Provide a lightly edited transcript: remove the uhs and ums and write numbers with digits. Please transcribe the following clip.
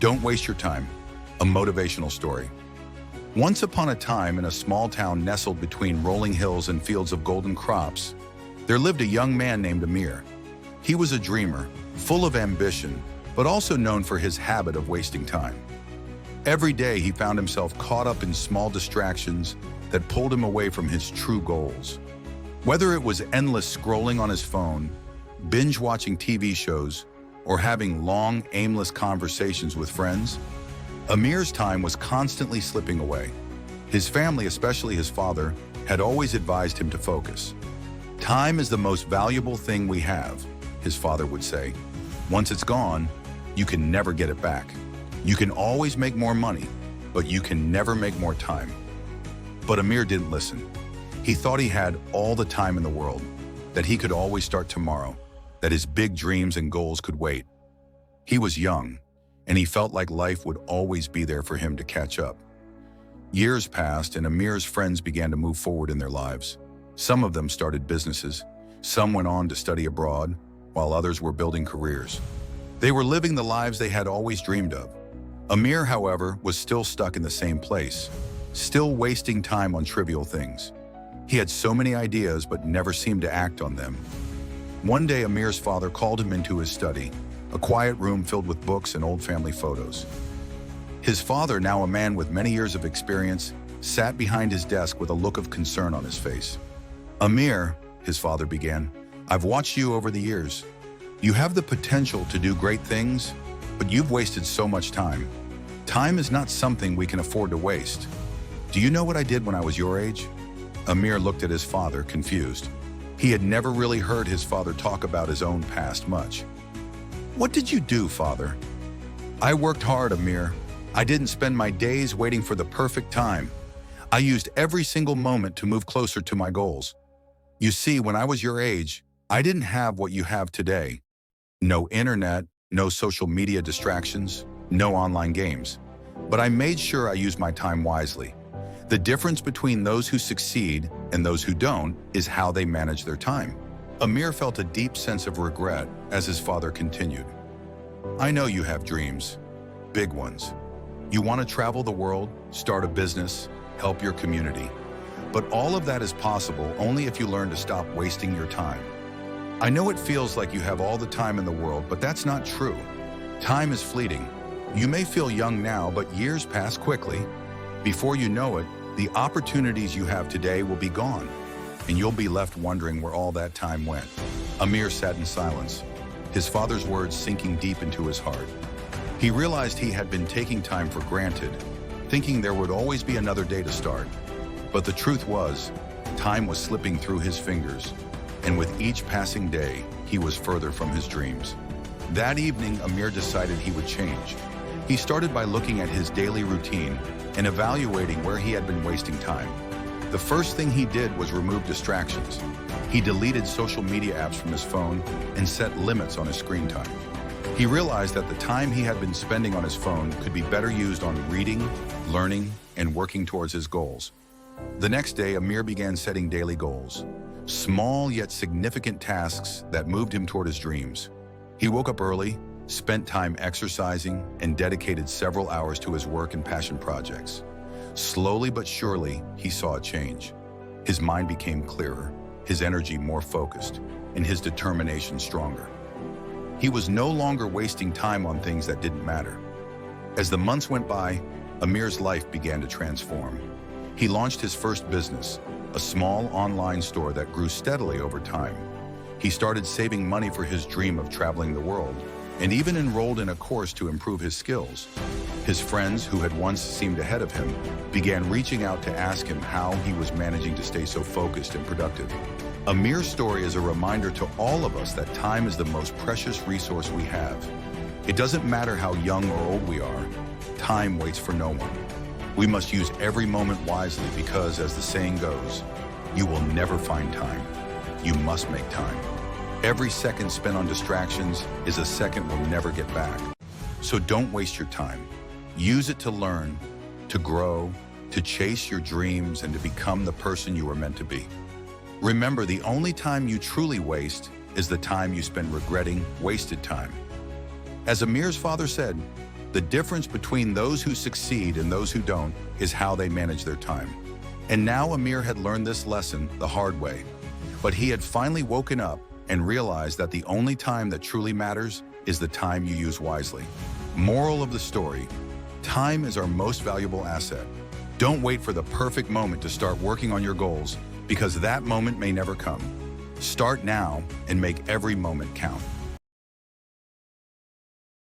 Don't waste your time. A motivational story. Once upon a time, in a small town nestled between rolling hills and fields of golden crops, there lived a young man named Amir. He was a dreamer, full of ambition, but also known for his habit of wasting time. Every day he found himself caught up in small distractions that pulled him away from his true goals. Whether it was endless scrolling on his phone, binge-watching TV shows, or having long, aimless conversations with friends, Amir's time was constantly slipping away. His family, especially his father, had always advised him to focus. Time is the most valuable thing we have, his father would say. Once it's gone, you can never get it back. You can always make more money, but you can never make more time. But Amir didn't listen. He thought he had all the time in the world, that he could always start tomorrow, that his big dreams and goals could wait. He was young, and he felt like life would always be there for him to catch up. Years passed, and Amir's friends began to move forward in their lives. Some of them started businesses, some went on to study abroad, while others were building careers. They were living the lives they had always dreamed of. Amir, however, was still stuck in the same place, still wasting time on trivial things. He had so many ideas but never seemed to act on them. One day, Amir's father called him into his study, a quiet room filled with books and old family photos. His father, now a man with many years of experience, sat behind his desk with a look of concern on his face. "Amir," his father began, "I've watched you over the years. You have the potential to do great things, but you've wasted so much time. Time is not something we can afford to waste. Do you know what I did when I was your age?" Amir looked at his father, confused. He had never really heard his father talk about his own past much. "What did you do, father?" "I worked hard, Amir. I didn't spend my days waiting for the perfect time. I used every single moment to move closer to my goals. You see, when I was your age, I didn't have what you have today. No internet, no social media distractions, no online games. But I made sure I used my time wisely. The difference between those who succeed and those who don't is how they manage their time." Amir felt a deep sense of regret as his father continued. "I know you have dreams, big ones. You want to travel the world, start a business, help your community. But all of that is possible only if you learn to stop wasting your time. I know it feels like you have all the time in the world, but that's not true. Time is fleeting. You may feel young now, but years pass quickly. Before you know it, the opportunities you have today will be gone, and you'll be left wondering where all that time went." Amir sat in silence, his father's words sinking deep into his heart. He realized he had been taking time for granted, thinking there would always be another day to start. But the truth was, time was slipping through his fingers, and with each passing day, he was further from his dreams. That evening, Amir decided he would change. He started by looking at his daily routine and evaluating where he had been wasting time. The first thing he did was remove distractions. He deleted social media apps from his phone and set limits on his screen time. He realized that the time he had been spending on his phone could be better used on reading, learning, and working towards his goals. The next day, Amir began setting daily goals, small yet significant tasks that moved him toward his dreams. He woke up early, spent time exercising, and dedicated several hours to his work and passion projects. Slowly but surely, he saw a change. His mind became clearer, his energy more focused, and his determination stronger. He was no longer wasting time on things that didn't matter. As the months went by, Amir's life began to transform. He launched his first business, a small online store that grew steadily over time. He started saving money for his dream of traveling the world, and even enrolled in a course to improve his skills. His friends, who had once seemed ahead of him, began reaching out to ask him how he was managing to stay so focused and productive. Amir's story is a reminder to all of us that time is the most precious resource we have. It doesn't matter how young or old we are, time waits for no one. We must use every moment wisely because, as the saying goes, you will never find time. You must make time. Every second spent on distractions is a second we'll never get back. So don't waste your time. Use it to learn, to grow, to chase your dreams, and to become the person you were meant to be. Remember, the only time you truly waste is the time you spend regretting wasted time. As Amir's father said, The difference between those who succeed and those who don't is how they manage their time. And now Amir had learned this lesson the hard way. But he had finally woken up and realized that the only time that truly matters is the time you use wisely. Moral of the story: time is our most valuable asset. Don't wait for the perfect moment to start working on your goals, because that moment may never come. Start now and make every moment count.